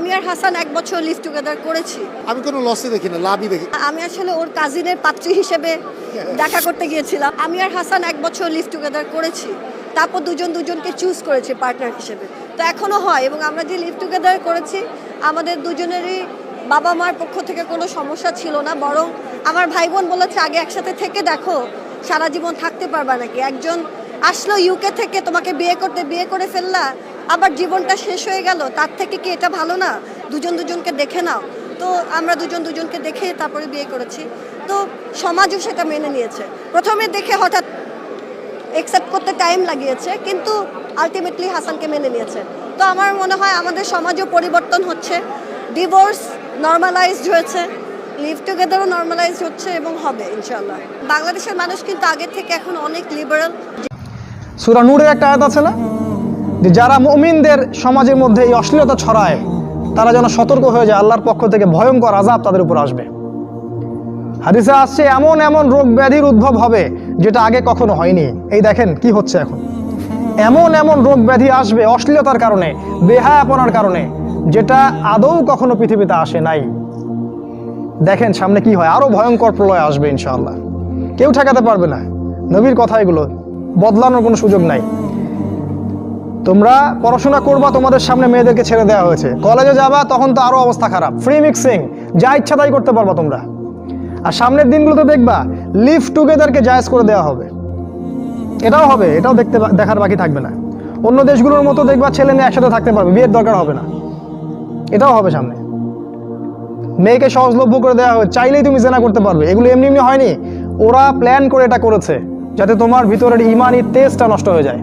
আমি আর হাসান 1 বছর live together করেছি। আমি কোনো লসে দেখি না, লাভই দেখি। আমি আসলে ওর কাজিনের পাত্রী হিসেবে দেখা করতে গিয়েছিলাম। আমি আর হাসান 1 বছর লিভ টুগেদার করেছি, তারপর দুজনকে চুজ করেছি পার্টনার হিসেবে। তো এখনো হয়, এবং আমরা যে লিভ টুগেদার করেছি আমাদের দুজনেরই বাবা মার পক্ষ থেকে কোনো সমস্যা ছিল না, বরং আমার ভাই বোন বলেছে আগে একসাথে থেকে দেখো সারা জীবন থাকতে পারবা নাকি। একজন আসলো ইউকে থেকে, তোমাকে বিয়ে করে ফেললা, আবার জীবনটা শেষ হয়ে গেল, তার থেকে কি এটা ভালো না? দুজনকে দেখে নাও। তো আমরা দুজনকে দেখে তারপরে বিয়ে করেছি। তো সমাজও সেটা মেনে নিয়েছে। প্রথমে দেখে হঠাৎ অ্যাকসেপ্ট করতে টাইম লাগিয়েছে, কিন্তু আলটিমেটলি হাসানকে মেনে নিয়েছে। তো আমার মনে হয় আমাদের সমাজও পরিবর্তন হচ্ছে, ডিভোর্স নর্মালাইজড হয়েছে, লিভ টুগেদারও নর্মালাইজড হচ্ছে এবং হবে ইনশাআল্লাহ। বাংলাদেশের মানুষ কিন্তু আগের থেকে এখন অনেক লিবারাল। সূরা নূরে একটা আয়াত আছে না, যে যারা মুমিনদের সমাজের মধ্যে এই অশ্লীলতা ছড়ায় তারা যেন সতর্ক হয়ে যায়, আল্লাহর পক্ষ থেকে ভয়ঙ্কর আযাব তাদের উপর আসবে। হাদিসে আসছে এমন এমন রোগ ব্যাধির উদ্ভব হবে যেটা আগে কখনো হয়নি। এই দেখেন কি হচ্ছে এখন, এমন এমন রোগ ব্যাধি আসবে অশ্লীলতার কারণে, বেহায়াপনার কারণে, যেটা আদৌ কখনো পৃথিবীতে আসে নাই। দেখেন সামনে কি হয়, আরো ভয়ঙ্কর প্রলয় আসবে ইনশাআল্লাহ, কেউ ঠেকাতে পারবে না। নবীর কথা এগুলো, বদলানোর কোনো সুযোগ নাই। তোমরা পড়াশোনা করবা, তোমাদের সামনে মেয়েদেরকে ছেড়ে দেওয়া হয়েছে, কলেজে যাবা তখন তো আরো অবস্থা খারাপ, ফ্রি মিক্সিং, যা ইচ্ছা তাই করতে পারবা তোমরা। আর সামনের দিনগুলোতে দেখবা লিভ টুগেদারকে জায়েজ করে দেওয়া হবে, এটাও হবে, এটাও দেখার বাকি থাকবে না। অন্য দেশগুলোর মতো দেখবা ছেলে মেয়ে একসাথে থাকতে পারবে, বিয়ের দরকার হবে না, এটাও হবে সামনে। মেয়েকে সহজলভ্য করে দেওয়া হবে, চাইলেই তুমি জেনা করতে পারবে। এগুলো এমনি এমনি হয়নি, ওরা প্ল্যান করে এটা করেছে যাতে তোমার ভিতরের ইমানি তেজটা নষ্ট হয়ে যায়।